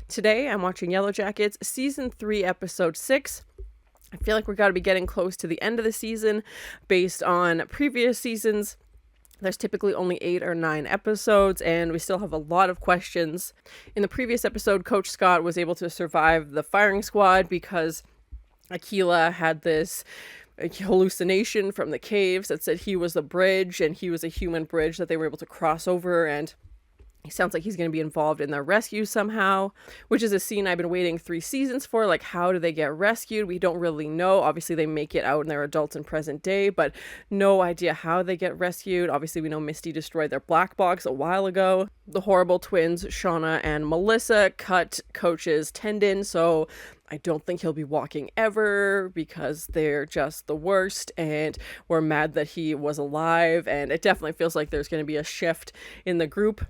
Today, I'm watching Yellowjackets, Season 3, Episode 6. I feel like we're got to be getting close to the end of the season. Based on previous seasons, there's typically only 8 or 9 episodes, and we still have a lot of questions. In the previous episode, Coach Scott was able to survive the firing squad because Akilah had this hallucination from the caves that said he was the bridge, and he was a human bridge that they were able to cross over, and he sounds like he's going to be involved in their rescue somehow, which is a scene I've been waiting 3 seasons for. Like, how do they get rescued? We don't really know. Obviously, they make it out and they're adults in present day, but no idea how they get rescued. Obviously, we know Misty destroyed their black box a while ago. The horrible twins, Shauna and Melissa, cut Coach's tendon, so I don't think he'll be walking ever because they're just the worst, and we're mad that he was alive, and it definitely feels like there's going to be a shift in the group.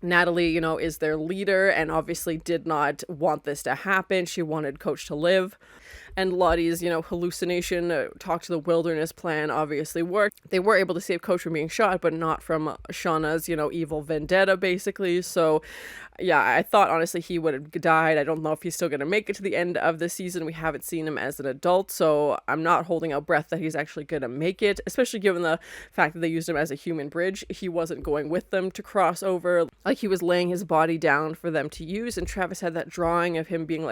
Natalie, is their leader and obviously did not want this to happen. She wanted Coach to live. And Lottie's, hallucination, talk to the wilderness plan obviously worked. They were able to save Coach from being shot, but not from Shauna's, evil vendetta, basically. So, yeah, I thought, honestly, he would have died. I don't know if he's still going to make it to the end of the season. We haven't seen him as an adult, so I'm not holding out breath that he's actually going to make it, especially given the fact that they used him as a human bridge. He wasn't going with them to cross over. Like, he was laying his body down for them to use, and Travis had that drawing of him being,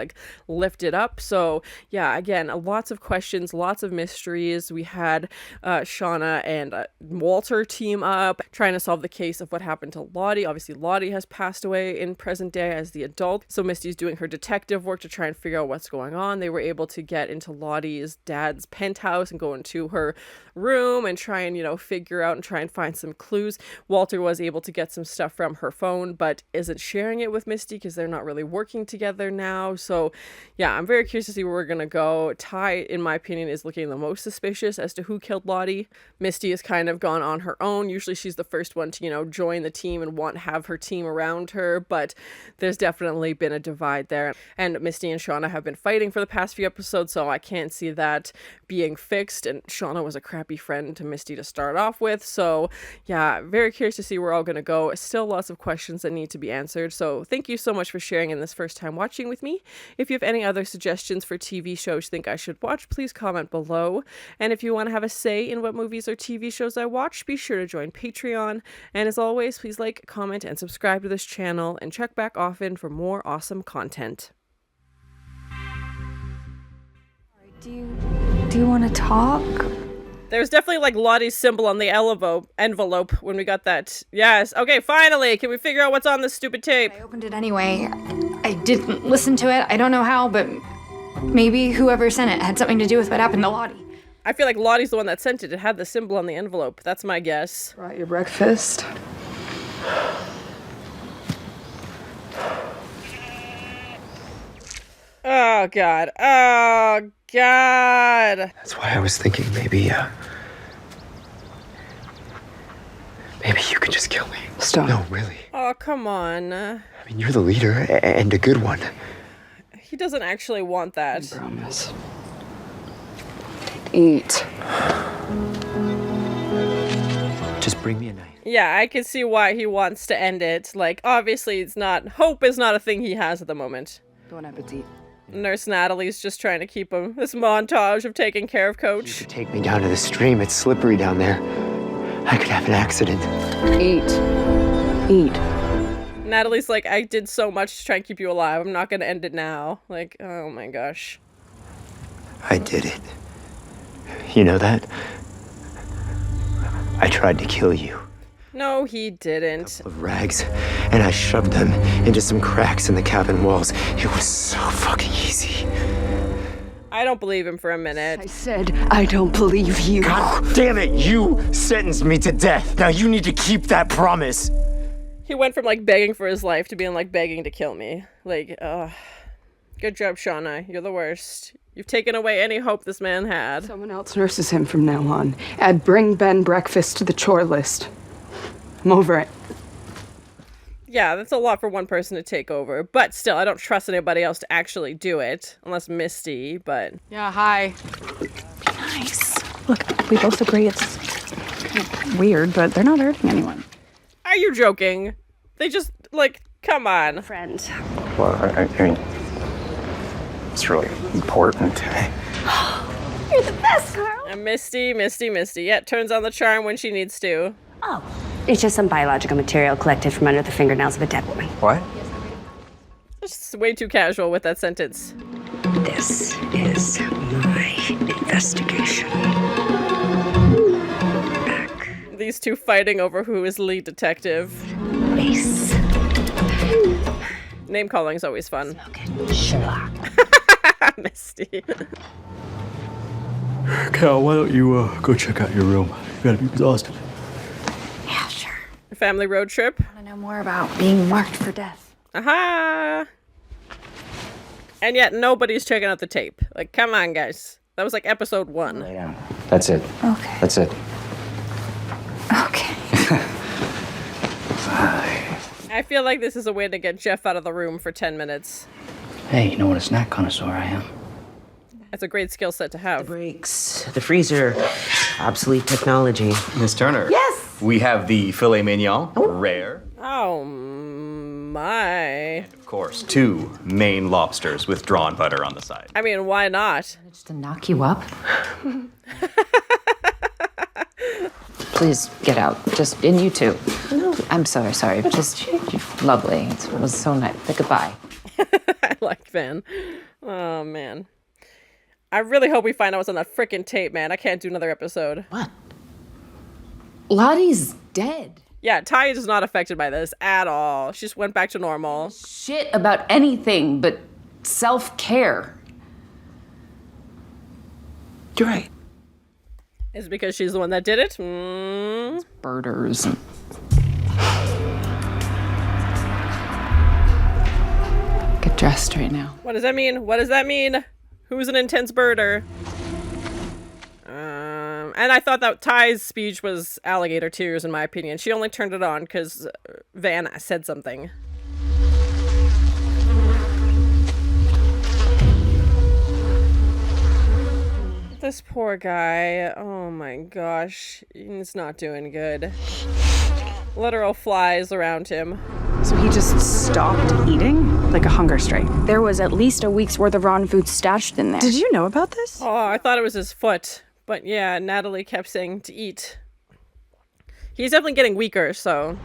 lifted up. So, yeah, again, lots of questions, lots of mysteries. We had Shauna and Walter team up, trying to solve the case of what happened to Lottie. Obviously, Lottie has passed away in present day as the adult, so Misty's doing her detective work to try and figure out what's going on. They were able to get into Lottie's dad's penthouse and go into her room and try and, figure out and try and find some clues. Walter was able to get some stuff from her phone, but isn't sharing it with Misty because they're not really working together now. So, yeah, I'm very curious to see where we're gonna go. Ty, in my opinion, is looking the most suspicious as to who killed Lottie. Misty has kind of gone on her own. Usually she's the first one to, join the team and have her team around her, but there's definitely been a divide there. And Misty and Shauna have been fighting for the past few episodes, so I can't see that being fixed. And Shauna was a crappy friend to Misty to start off with. So, yeah, very curious to see where we're all going to go. Still lots of questions that need to be answered. So thank you so much for sharing in this first time watching with me. If you have any other suggestions for TV shows you think I should watch, please comment below. And if you want to have a say in what movies or TV shows I watch, be sure to join Patreon. And as always, please like, comment, and subscribe to this channel, and check back often for more awesome content. Do you want to talk? There's definitely Lottie's symbol on the envelope when we got that. Yes. Okay, finally. Can we figure out what's on this stupid tape? I opened it anyway. I didn't listen to it. I don't know how, but maybe whoever sent it had something to do with what happened to Lottie. I feel like Lottie's the one that sent it. It had the symbol on the envelope. That's my guess. Brought your breakfast? Oh, God. Oh, God. That's why I was thinking maybe you could just kill me. Stop. No, really. Oh, come on. I mean, you're the leader and a good one. He doesn't actually want that. I promise. Eat. Just bring me a knife. Yeah, I can see why he wants to end it. Obviously, hope is not a thing he has at the moment. Bon appetit. Nurse Natalie's just trying to keep him. This montage of taking care of Coach. You could take me down to the stream. It's slippery down there. I could have an accident. Eat. Eat. Natalie's like, I did so much to try and keep you alive. I'm not gonna end it now. Oh my gosh. I did it. You know that? I tried to kill you. No, he didn't. Of rags, and I shoved them into some cracks in the cabin walls. It was so fucking easy. I don't believe him for a minute. I said I don't believe you. God damn it, you sentenced me to death. Now you need to keep that promise. He went from begging for his life to being begging to kill me. Good job, Shauna. You're the worst. You've taken away any hope this man had. Someone else nurses him from now on. Add bring Ben breakfast to the chore list. I'm over it. Yeah, that's a lot for one person to take over. But still, I don't trust anybody else to actually do it. Unless Misty, but... Yeah, hi. Be nice. Look, we both agree it's kind of weird, but they're not hurting anyone. Are you joking? They just, come on. Friend. Well, I mean, it's really important. You're the best, Carl. And Misty. Yeah, turns on the charm when she needs to. Oh, it's just some biological material collected from under the fingernails of a dead woman. What? Just way too casual with that sentence. This is my investigation. Back. These two fighting over who is lead detective. Base. Name calling is always fun. Sherlock. Misty. Cal, why don't you go check out your room? You gotta be exhausted. Yeah, sure. Family road trip. I want to know more about being marked for death. Aha! And yet nobody's checking out the tape. Like, come on, guys. That was like episode 1. Yeah, that's it. Okay. That's it. Okay. I feel like this is a way to get Jeff out of the room for 10 minutes. Hey, you know what a snack connoisseur I am? That's a great skill set to have. Breaks. The freezer. Obsolete technology. Miss Turner. Yes! We have the filet mignon, rare. Oh, my. Of course, 2 Maine lobsters with drawn butter on the side. I mean, why not? Just to knock you up? Please get out. Just, and you too. No. I'm sorry. Just lovely. It was so nice. Goodbye. I like Van. Oh, man. I really hope we find out what's on that frickin' tape, man. I can't do another episode. What? Lottie's dead. Yeah, Taissa is not affected by this at all. She just went back to normal. Shit about anything but self-care. You're right. Is it because she's the one that did it? Birders. Get dressed right now. What does that mean? Who's an intense birder? And I thought that Ty's speech was alligator tears, in my opinion. She only turned it on because Van said something. This poor guy. Oh my gosh. He's not doing good. Literal flies around him. So he just stopped eating? Like a hunger strike. There was at least a week's worth of raw food stashed in there. Did you know about this? Oh, I thought it was his foot. But yeah, Natalie kept saying to eat. He's definitely getting weaker, so.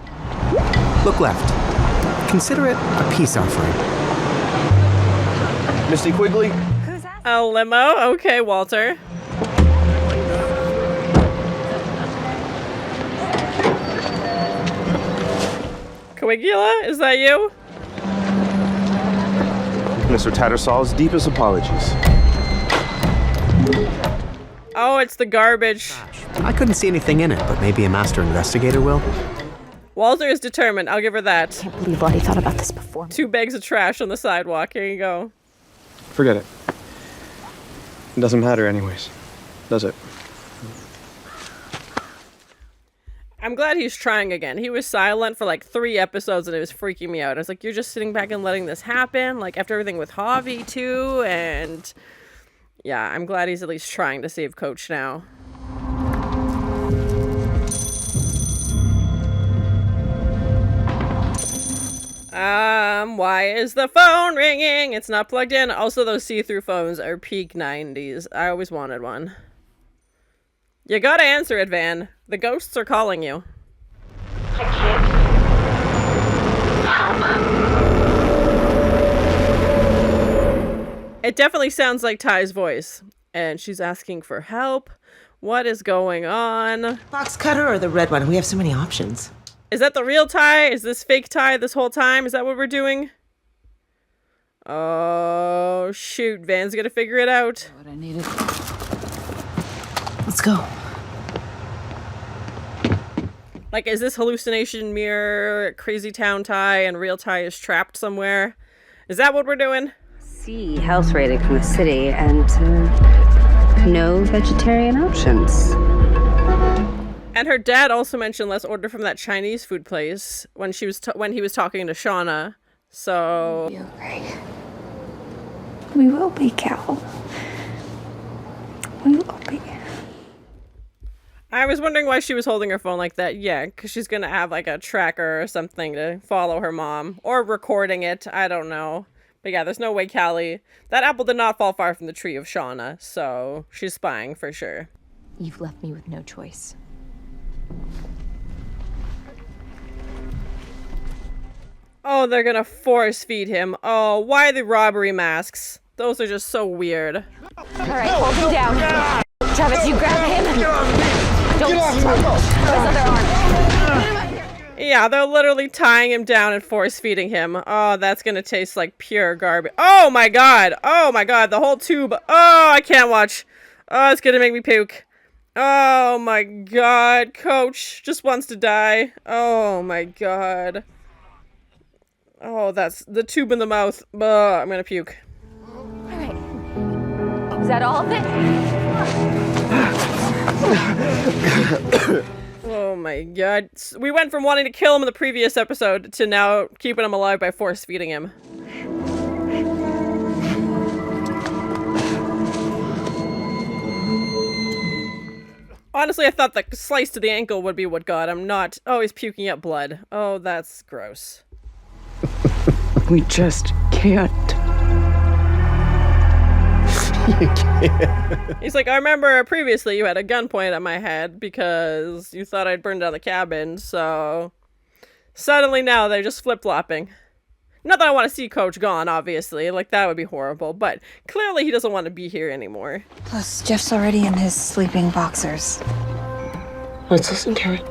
Look left. Consider it a peace offering. Misty Quigley? Who's that? A limo? Okay, Walter. Caligula, is that you? Mr. Tattersall's deepest apologies. Oh, it's the garbage. I couldn't see anything in it, but maybe a master investigator will. Walter is determined. I'll give her that. I can't believe Lottie thought about this before. 2 bags of trash on the sidewalk. Here you go. Forget it. It doesn't matter anyways, does it? I'm glad he's trying again. He was silent for like 3 episodes and it was freaking me out. I was like, you're just sitting back and letting this happen? Like after everything with Javi too, and yeah, I'm glad he's at least trying to save Coach now. Why is the phone ringing? It's not plugged in. Also, those see-through phones are peak 90s. I always wanted one. You gotta answer it, Van. The ghosts are calling you. I can't. Help. It definitely sounds like Ty's voice. And she's asking for help. What is going on? Box cutter or the red one? We have so many options. Is that the real Ty? Is this fake Ty this whole time? Is that what we're doing? Oh, shoot. Van's gonna figure it out. What I needed. Let's go. Like, is this hallucination mirror, crazy town Ty, and real Ty is trapped somewhere? Is that what we're doing? See health rating from the city and no vegetarian options. And her dad also mentioned let's order from that Chinese food place when she was when he was talking to Shauna. So You're right. We will be, Cal. We will be. I was wondering why she was holding her phone like that. Yeah, because she's going to have like a tracker or something to follow her mom. Or recording it. I don't know. But yeah, there's no way Callie... That apple did not fall far from the tree of Shauna. So she's spying for sure. You've left me with no choice. Oh, they're going to force feed him. Oh, why the robbery masks? Those are just so weird. All right, hold him down. Travis, you grab him. Don't his other arm. Yeah, they're literally tying him down and force feeding him. Oh, that's gonna taste like pure garbage. Oh my god! Oh my god, the whole tube. Oh, I can't watch. Oh, it's gonna make me puke. Oh my god, Coach just wants to die. Oh my god. Oh, that's the tube in the mouth. Oh, I'm gonna puke. All right. Is that all of it? Oh my god. We went from wanting to kill him in the previous episode to now keeping him alive by force feeding him. Honestly, I thought the slice to the ankle would be what got him, not... Oh, he's puking up blood. Oh, that's gross. We just can't. You can't. He's like, I remember previously you had a gun pointed at my head because you thought I'd burn down the cabin, so... Suddenly now they're just flip-flopping. Not that I want to see Coach gone, obviously. Like, that would be horrible, but clearly he doesn't want to be here anymore. Plus, Jeff's already in his sleeping boxers. Let's listen to it.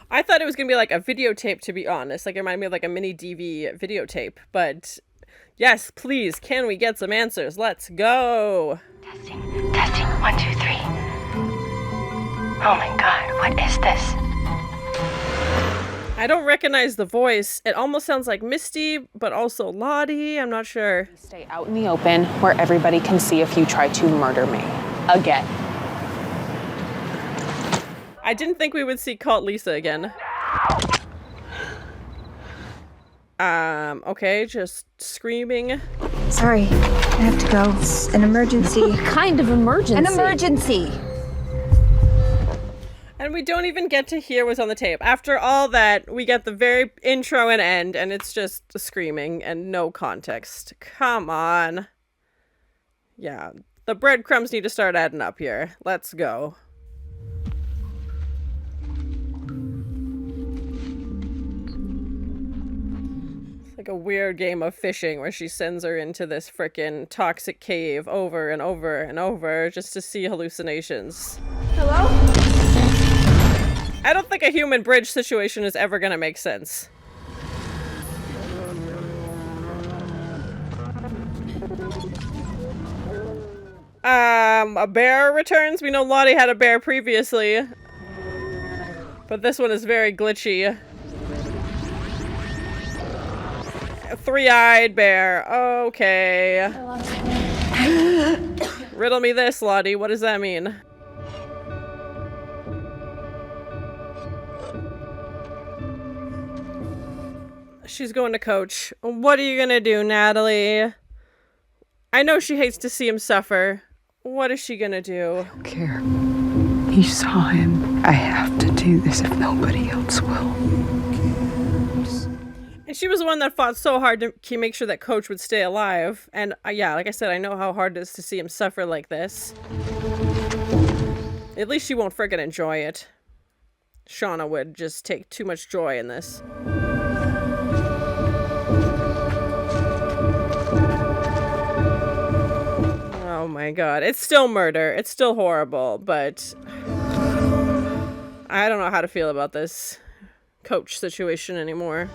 I thought it was going to be like a videotape, to be honest. Like, it reminded me of like a mini DV videotape, but... Yes, please, can we get some answers? Let's go! Testing. 1, 2, 3. Oh my god, what is this? I don't recognize the voice. It almost sounds like Misty, but also Lottie. I'm not sure. Stay out in the open where everybody can see if you try to murder me. Again. I didn't think we would see Cult Lisa again. Okay, just screaming. Sorry, I have to go. It's an emergency. What kind of emergency? An emergency! And we don't even get to hear what's on the tape. After all that, we get the very intro and end, and it's just screaming and no context. Come on. Yeah, the breadcrumbs need to start adding up here. Let's go. Like a weird game of fishing where she sends her into this frickin' toxic cave over and over and over just to see hallucinations. Hello? I don't think a human bridge situation is ever gonna make sense. A bear returns? We know Lottie had a bear previously. But this one is very glitchy. A three-eyed bear. Okay. Riddle me this, Lottie. What does that mean? She's going to Coach. What are you gonna do, Natalie? I know she hates to see him suffer. What is she gonna do? I don't care. He saw him. I have to do this if nobody else will. And she was the one that fought so hard to make sure that Coach would stay alive. And yeah, like I said, I know how hard it is to see him suffer like this. At least she won't friggin' enjoy it. Shauna would just take too much joy in this. Oh my god. It's still murder. It's still horrible, but... I don't know how to feel about this Coach situation anymore.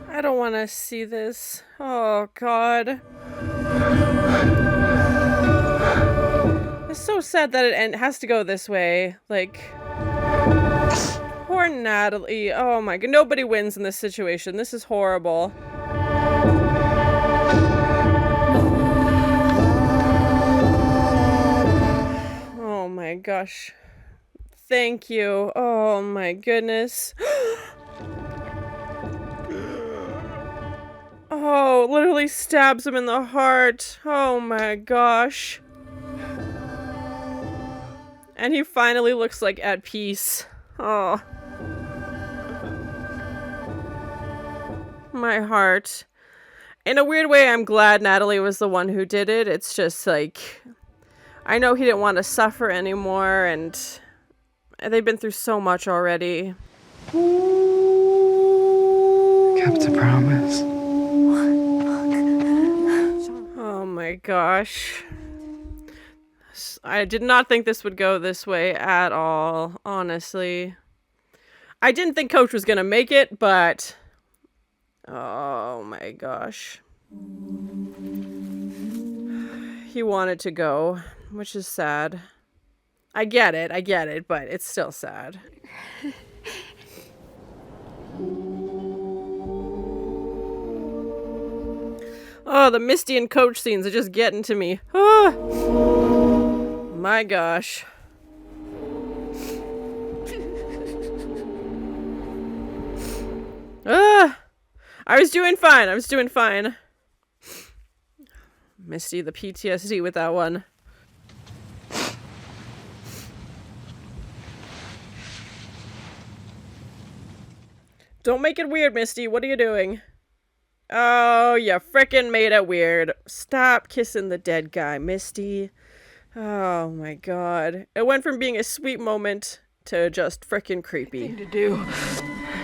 I don't want to see this. Oh god. It's so sad that it has to go this way. Like, poor Natalie. Oh my god. Nobody wins in this situation. This is horrible. Oh my gosh. Thank you. Oh my goodness. Oh Oh, literally stabs him in the heart. Oh my gosh. And he finally looks like at peace. Oh. My heart. In a weird way, I'm glad Natalie was the one who did it. It's just like, I know he didn't want to suffer anymore, and they've been through so much already. Kept a promise. Oh my gosh. I did not think this would go this way at all, honestly. I didn't think Coach was gonna make it, but... Oh my gosh. He wanted to go, which is sad. I get it, but it's still sad. Oh, the Misty and Coach scenes are just getting to me. Oh, my gosh. I was doing fine. Misty, the PTSD with that one. Don't make it weird, Misty. What are you doing? Oh, you frickin' made it weird. Stop kissing the dead guy, Misty. Oh my god. It went from being a sweet moment to just frickin' creepy. Thing to do.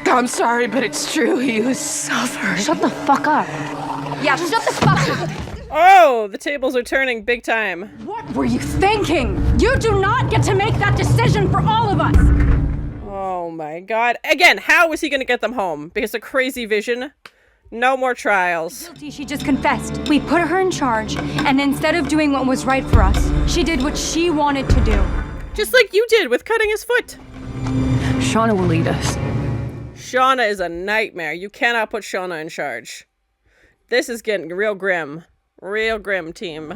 I'm sorry, but it's true. He was suffering. Shut the fuck up. Yeah, shut the fuck up. Oh, the tables are turning big time. What were you thinking? You do not get to make that decision for all of us. Oh my god. Again, how was he gonna get them home? Because of crazy vision? No more trials. Guilty, she just confessed. We put her in charge, and instead of doing what was right for us, she did what she wanted to do. Just like you did with cutting his foot. Shauna will lead us. Shauna is a nightmare. You cannot put Shauna in charge. This is getting real grim. Real grim, team.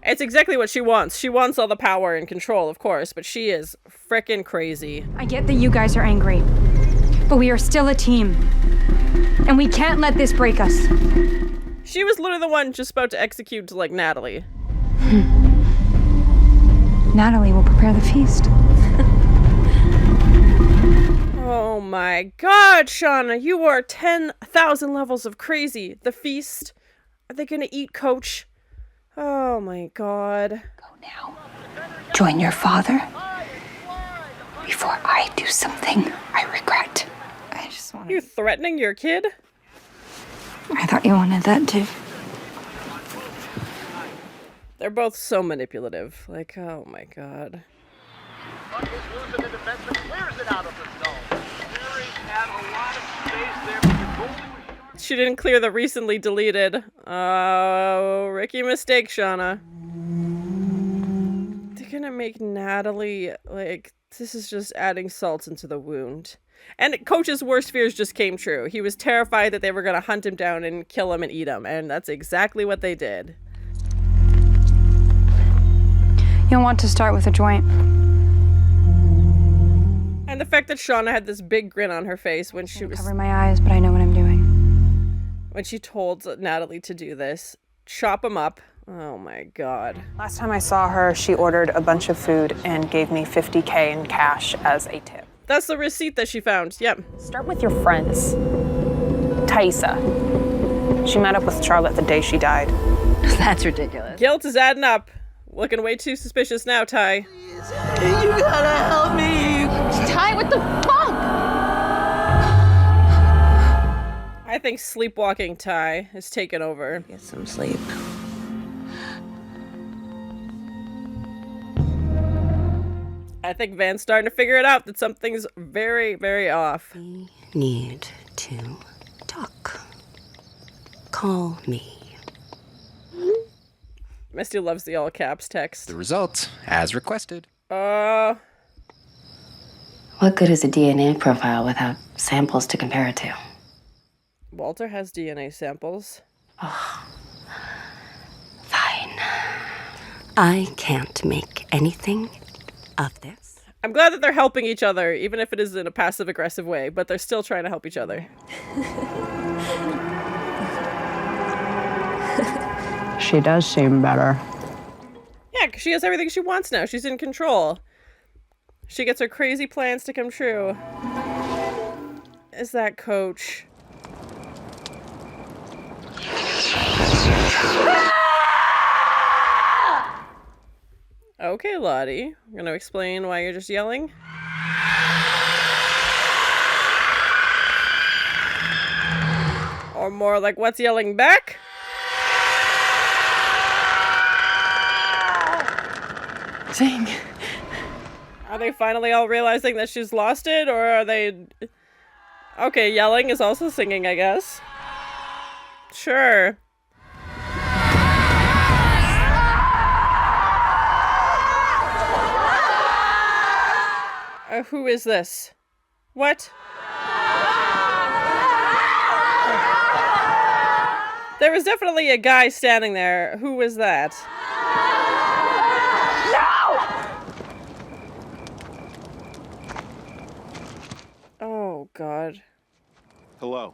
It's exactly what she wants. She wants all the power and control, of course, but she is frickin' crazy. I get that you guys are angry, but we are still a team. And we can't let this break us. She was literally the one just about to execute, like, Natalie. Natalie will prepare the feast. Oh my god, Shauna, you are 10,000 levels of crazy. The feast. Are they gonna eat Coach? Oh my god. Go now. Join your father before I do something I regret. I just want You threatening your kid? I thought you wanted that too. They're both so manipulative. Like, oh my god. She didn't clear the recently deleted. Oh, Ricci mistake, Shauna. They're gonna make Natalie, like, this is just adding salt into the wound. And Coach's worst fears just came true. He was terrified that they were gonna hunt him down and kill him and eat him, and that's exactly what they did. You'll want to start with a joint. And the fact that Shauna had this big grin on her face when she was... Cover my eyes, but I know what I'm doing. When she told Natalie to do this. Chop him up. Oh my god. Last time I saw her, she ordered a bunch of food and gave me $50K in cash as a tip. That's the receipt that she found. Yep. Start with your friends. Taissa. She met up with Charlotte the day she died. That's ridiculous. Guilt is adding up. Looking way too suspicious now, Ty. You gotta help me. Ty, what the fuck? I think sleepwalking Ty is taken over. Get some sleep. I think Van's starting to figure it out that something's very, very off. We need to talk. Call me. Misty loves the all caps text. The result, as requested. What good is a DNA profile without samples to compare it to? Walter has DNA samples. Oh. Fine. I can't make anything of this. I'm glad that they're helping each other, even if it is in a passive-aggressive way, but they're still trying to help each other. She does seem better. Yeah, 'cause she has everything she wants now. She's in control. She gets her crazy plans to come true. Is that Coach? Okay, Lottie. I'm gonna explain why you're just yelling. Or more like, what's yelling back? Dang. Are they finally all realizing that she's lost it, or are they... Okay, yelling is also singing, I guess. Sure. Who is this? What? There was definitely a guy standing there. Who was that? No! Oh, God. Hello.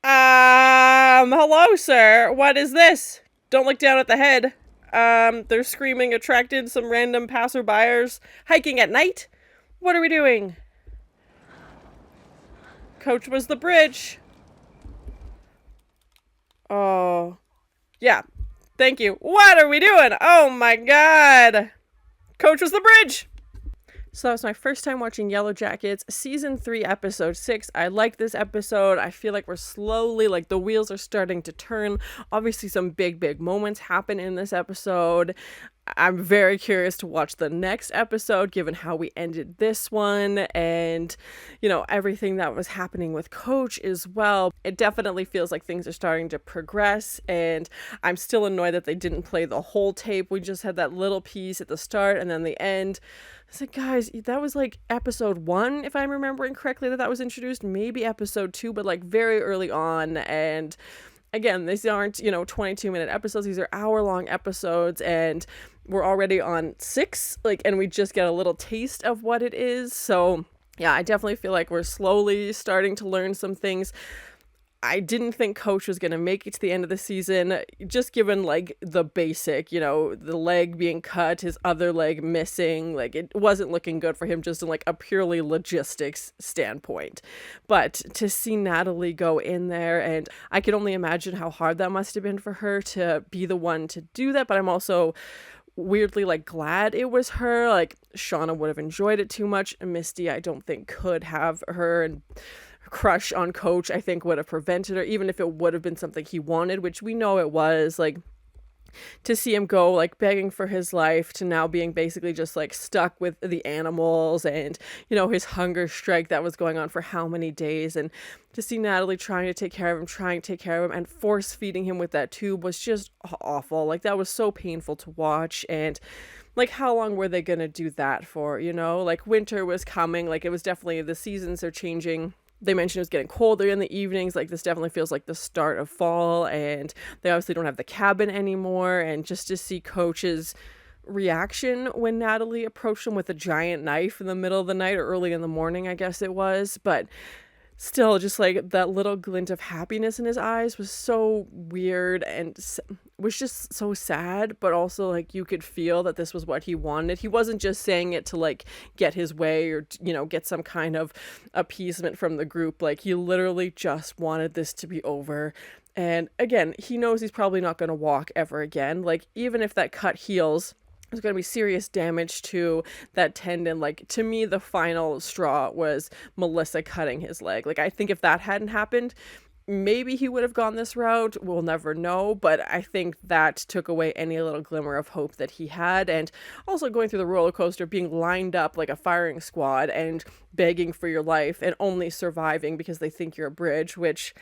Hello, sir. What is this? Don't look down at the head. They're screaming attracted some random passerbyers. Hiking at night? What are we doing? Coach was the bridge. Oh. Yeah. Thank you. What are we doing? Oh my God. Coach was the bridge. So that was my first time watching Yellowjackets, season 3, episode 6. I like this episode. I feel like we're slowly, like the wheels are starting to turn. Obviously some big moments happen in this episode. I'm very curious to watch the next episode, given how we ended this one and, you know, everything that was happening with Coach as well. It definitely feels like things are starting to progress, and I'm still annoyed that they didn't play the whole tape. We just had that little piece at the start and then the end. I said, guys, that was like episode 1, if I'm remembering correctly, that was introduced. Maybe episode 2, but like very early on. And again, these aren't, 22-minute episodes. These are hour-long episodes, and we're already on 6, and we just get a little taste of what it is. So yeah, I definitely feel like we're slowly starting to learn some things. I didn't think Coach was going to make it to the end of the season, just given, the basic, the leg being cut, his other leg missing. It wasn't looking good for him just in, a purely logistics standpoint. But to see Natalie go in there, and I can only imagine how hard that must have been for her to be the one to do that, but I'm also weirdly glad it was her. Shauna would have enjoyed it too much, and Misty I don't think could have. Her and crush on Coach I think would have prevented her, even if it would have been something he wanted, which we know it was. To see him go begging for his life to now being basically just stuck with the animals, and his hunger strike that was going on for how many days, and to see Natalie trying to take care of him and force feeding him with that tube was just awful. That was so painful to watch. And how long were they gonna do that for? Winter was coming. It was definitely, the seasons are changing. They mentioned it was getting colder in the evenings. This definitely feels like the start of fall, and they obviously don't have the cabin anymore. And just to see Coach's reaction when Natalie approached him with a giant knife in the middle of the night, or early in the morning, I guess it was. But still, just that little glint of happiness in his eyes was so weird, and was just so sad, but also you could feel that this was what he wanted. He wasn't just saying it to get his way, or get some kind of appeasement from the group. He literally just wanted this to be over. And again, he knows he's probably not going to walk ever again. Even if that cut heals, there's going to be serious damage to that tendon. To me, the final straw was Melissa cutting his leg. I think if that hadn't happened, maybe he would have gone this route. We'll never know. But I think that took away any little glimmer of hope that he had. And also going through the roller coaster, being lined up like a firing squad and begging for your life, and only surviving because they think you're a bridge, which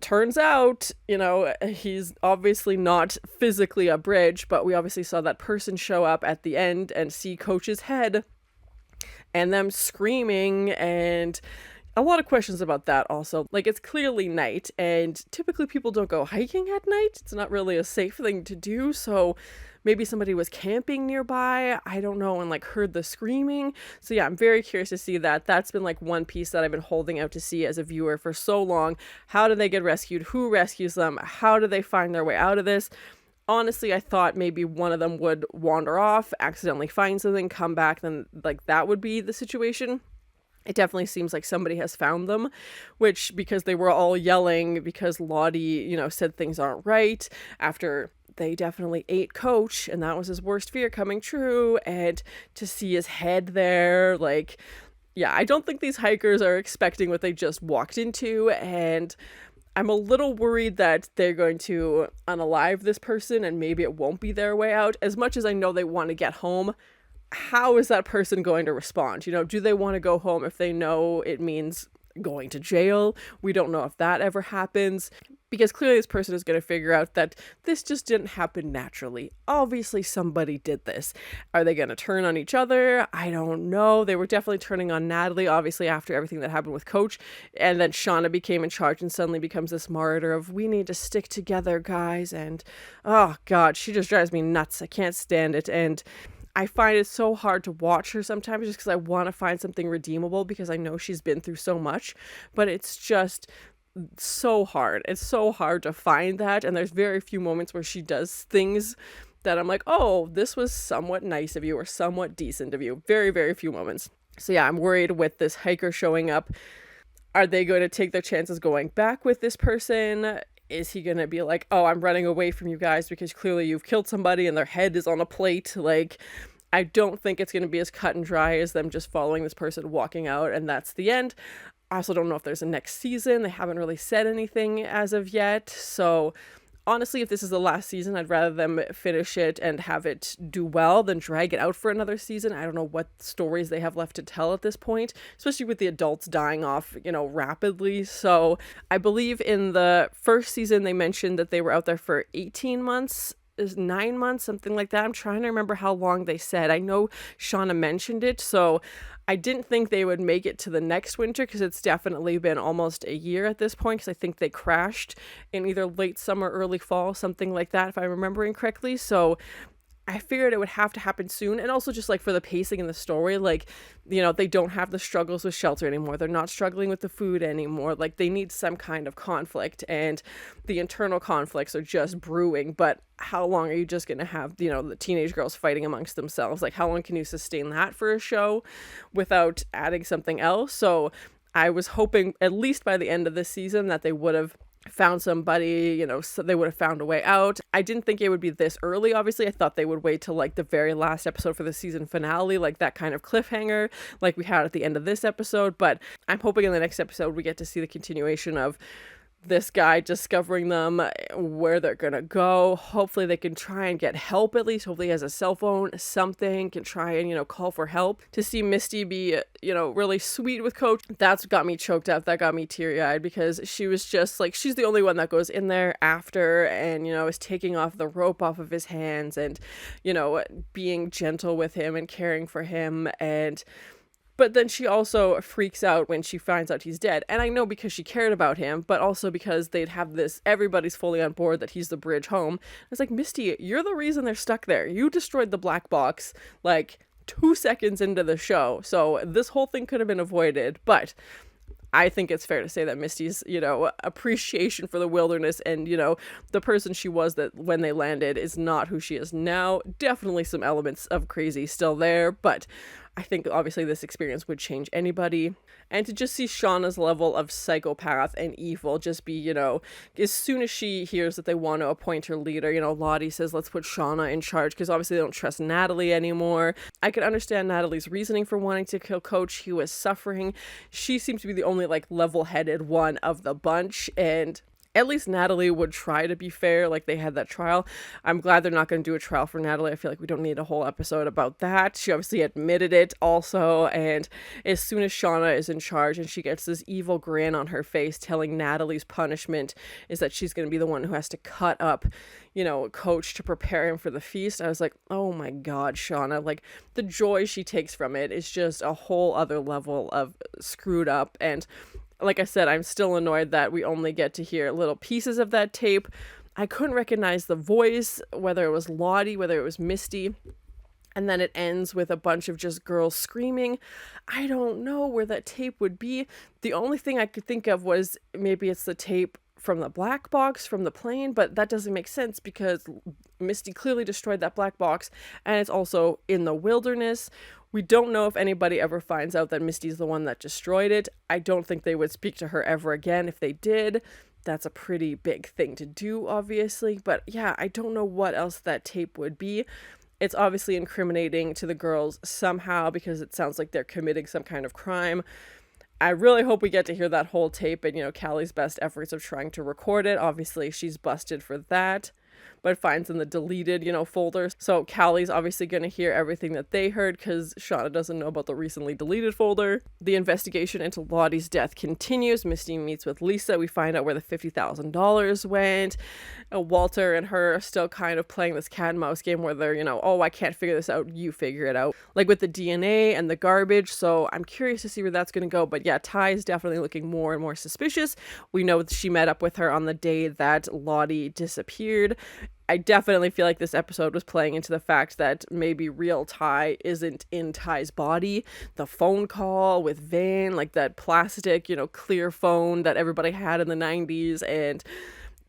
turns out, he's obviously not physically a bridge, but we obviously saw that person show up at the end and see Coach's head and them screaming. And a lot of questions about that also. Like, it's clearly night, and typically people don't go hiking at night. It's not really a safe thing to do, so maybe somebody was camping nearby, I don't know, and like heard the screaming. So yeah, I'm very curious to see that. That's been like one piece that I've been holding out to see as a viewer for so long. How do they get rescued? Who rescues them? How do they find their way out of this? Honestly, I thought maybe one of them would wander off, accidentally find something, come back, then like that would be the situation. It definitely seems like somebody has found them, which, because they were all yelling because Lottie, you know, said things aren't right after they definitely ate Coach, and that was his worst fear coming true, and to see his head there, like, yeah, I don't think these hikers are expecting what they just walked into, and I'm a little worried that they're going to unalive this person and maybe it won't be their way out. As much as I know they want to get home, how is that person going to respond? You know, do they want to go home if they know it means going to jail? We don't know if that ever happens, because clearly this person is going to figure out that this just didn't happen naturally. Obviously somebody did this. Are they going to turn on each other? I don't know. They were definitely turning on Natalie, obviously, after everything that happened with Coach, and then Shauna became in charge and suddenly becomes this martyr of, we need to stick together, guys, and oh god, she just drives me nuts. I can't stand it, and I find it so hard to watch her sometimes just because I want to find something redeemable, because I know she's been through so much, but it's just so hard. It's so hard to find that, and there's very few moments where she does things that I'm like, oh, this was somewhat nice of you or somewhat decent of you. Very, very few moments. So yeah, I'm worried with this hiker showing up. Are they going to take their chances going back with this person? Is he going to be like, oh, I'm running away from you guys because clearly you've killed somebody and their head is on a plate? Like, I don't think it's going to be as cut and dry as them just following this person walking out and that's the end. I also don't know if there's a next season. They haven't really said anything as of yet. So honestly, if this is the last season, I'd rather them finish it and have it do well than drag it out for another season. I don't know what stories they have left to tell at this point, especially with the adults dying off, you know, rapidly. So I believe in the first season, they mentioned that they were out there for 18 months. Is 9 months, something like that. I'm trying to remember how long they said. I know Shauna mentioned it, so I didn't think they would make it to the next winter, because it's definitely been almost a year at this point, because I think they crashed in either late summer, early fall, something like that, if I'm remembering correctly. So I figured it would have to happen soon, and also just like for the pacing in the story, like, you know, they don't have the struggles with shelter anymore. They're not struggling with the food anymore. Like, they need some kind of conflict, and the internal conflicts are just brewing. But how long are you just going to have, you know, the teenage girls fighting amongst themselves? Like, how long can you sustain that for a show without adding something else? So I was hoping at least by the end of this season that they would have found somebody, you know, so they would have found a way out. I didn't think it would be this early, obviously. I thought they would wait till like the very last episode for the season finale, like that kind of cliffhanger like we had at the end of this episode. But I'm hoping in the next episode we get to see the continuation of this guy discovering them, where they're gonna go. Hopefully they can try and get help at least. Hopefully he has a cell phone, something, can try and, you know, call for help. To see Misty be, you know, really sweet with Coach, that's got me choked up. That got me teary-eyed, because she was just like, she's the only one that goes in there after and, you know, is taking off the rope off of his hands and, you know, being gentle with him and caring for him. And but then she also freaks out when she finds out he's dead. And I know because she cared about him, but also because they'd have this, everybody's fully on board that he's the bridge home. It's like, Misty, you're the reason they're stuck there. You destroyed the black box like 2 seconds into the show. So this whole thing could have been avoided. But I think it's fair to say that Misty's, you know, appreciation for the wilderness and, you know, the person she was that when they landed is not who she is now. Definitely some elements of crazy still there, but I think obviously this experience would change anybody. And to just see Shauna's level of psychopath and evil just be, you know, as soon as she hears that they want to appoint her leader, you know, Lottie says, let's put Shauna in charge, because obviously they don't trust Natalie anymore. I could understand Natalie's reasoning for wanting to kill Coach. He was suffering. She seems to be the only, like, level-headed one of the bunch, and At least Natalie would try to be fair, like they had that trial. I'm glad they're not going to do a trial for Natalie. I feel like we don't need a whole episode about that. She obviously admitted it also, and as soon as Shauna is in charge and she gets this evil grin on her face telling Natalie's punishment is that she's going to be the one who has to cut up, you know, Coach to prepare him for the feast, I was like, oh my god, Shauna, like the joy she takes from it is just a whole other level of screwed up. And like I said, I'm still annoyed that we only get to hear little pieces of that tape. I couldn't recognize the voice, whether it was Lottie, whether it was Misty. And then it ends with a bunch of just girls screaming. I don't know where that tape would be. The only thing I could think of was maybe it's the tape from the black box from the plane, but that doesn't make sense because Misty clearly destroyed that black box, and it's also in the wilderness. We don't know if anybody ever finds out that Misty's the one that destroyed it. I don't think they would speak to her ever again if they did. That's a pretty big thing to do, obviously. But yeah, I don't know what else that tape would be. It's obviously incriminating to the girls somehow because it sounds like they're committing some kind of crime. I really hope we get to hear that whole tape and, you know, Callie's best efforts of trying to record it. Obviously, she's busted for that, but it finds in the deleted, you know, folder. So Callie's obviously going to hear everything that they heard because Shauna doesn't know about the recently deleted folder. The investigation into Lottie's death continues. Misty meets with Lisa. We find out where the $50,000 went. Walter and her are still kind of playing this cat and mouse game where they're, you know, oh, I can't figure this out, you figure it out. Like with the DNA and the garbage. So I'm curious to see where that's going to go. But yeah, Ty is definitely looking more and more suspicious. We know she met up with her on the day that Lottie disappeared. I definitely feel like this episode was playing into the fact that maybe real Ty isn't in Ty's body. The phone call with Van, like that plastic, you know, clear phone that everybody had in the 90s. And,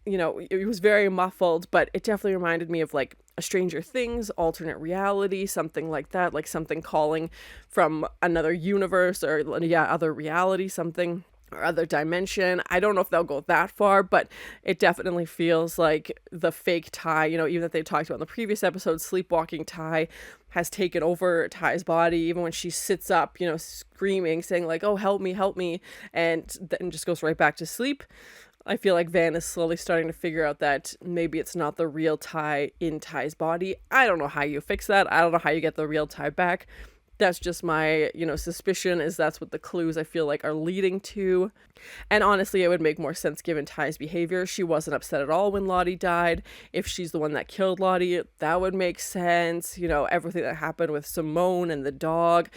you know, it was very muffled, but it definitely reminded me of like a Stranger Things, alternate reality, something like that, like something calling from another universe or, yeah, other reality, something. Or other dimension. I don't know if they'll go that far, but it definitely feels like the fake Ty, you know, even that they talked about in the previous episode, sleepwalking Ty has taken over Ty's body, even when she sits up, you know, screaming, saying like, oh, help me, and then just goes right back to sleep. I feel like Van is slowly starting to figure out that maybe it's not the real Ty in Ty's body. I don't know how you fix that. I don't know how you get the real Ty back. That's just my, you know, suspicion is that's what the clues I feel like are leading to. And honestly, it would make more sense given Ty's behavior. She wasn't upset at all when Lottie died. If she's the one that killed Lottie, that would make sense. You know, everything that happened with Simone and the dog,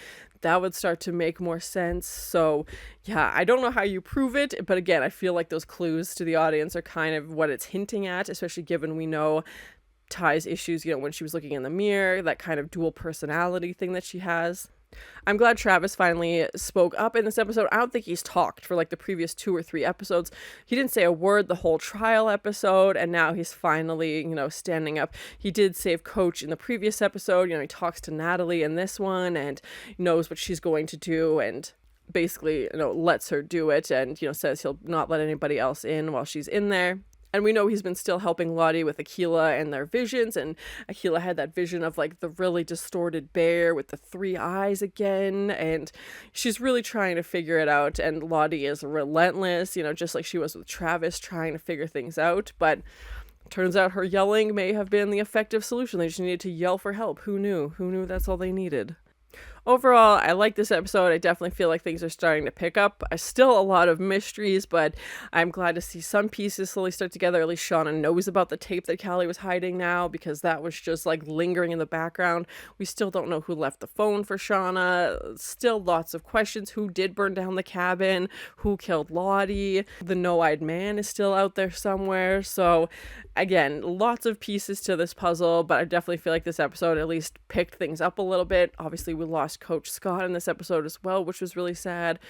that would start to make more sense. So yeah, I don't know how you prove it, but again, I feel like those clues to the audience are kind of what it's hinting at, especially given we know Ty's issues, you know, when she was looking in the mirror, that kind of dual personality thing that she has. I'm glad Travis finally spoke up in this episode. I don't think he's talked for like the previous 2 or 3 episodes. He didn't say a word the whole trial episode, and now he's finally, you know, standing up. He did save Coach in the previous episode. You know, he talks to Natalie in this one and knows what she's going to do and basically, you know, lets her do it and, you know, says he'll not let anybody else in while she's in there. And we know he's been still helping Lottie with Akilah and their visions. And Akilah had that vision of like the really distorted bear with the 3 eyes again. And she's really trying to figure it out. And Lottie is relentless, you know, just like she was with Travis, trying to figure things out. But turns out her yelling may have been the effective solution. They just needed to yell for help. Who knew? Who knew that's all they needed? Overall, I like this episode. I definitely feel like things are starting to pick up. Still a lot of mysteries, but I'm glad to see some pieces slowly start together. At least Shauna knows about the tape that Callie was hiding now, because that was just like lingering in the background. We still don't know who left the phone for Shauna. Still lots of questions. Who did burn down the cabin? Who killed Lottie? The no-eyed man is still out there somewhere. So again, lots of pieces to this puzzle, but I definitely feel like this episode at least picked things up a little bit. Obviously, we lost Coach Scott in this episode as well, which was really sad.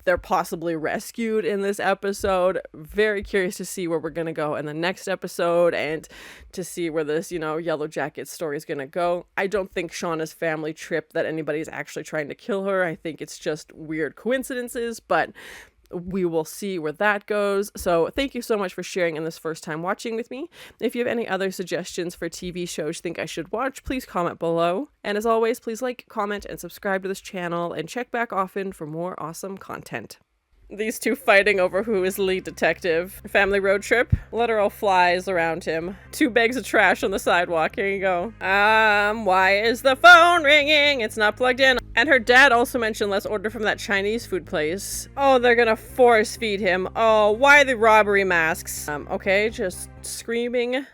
They're possibly rescued in this episode. Very curious to see where we're going to go in the next episode and to see where this, you know, Yellowjackets story is going to go. I don't think Shauna's family trip that anybody's actually trying to kill her. I think it's just weird coincidences, but we will see where that goes. So thank you so much for sharing in this first time watching with me. If you have any other suggestions for TV shows you think I should watch, please comment below. And as always, please like, comment, and subscribe to this channel, and check back often for more awesome content. These two fighting over who is lead detective. Family road trip. Literal flies around him. 2 bags of trash on the sidewalk. Here you go. Why is the phone ringing? It's not plugged in. And her dad also mentioned let's order from that Chinese food place. Oh, they're gonna force feed him. Oh, why the robbery masks? Okay, just screaming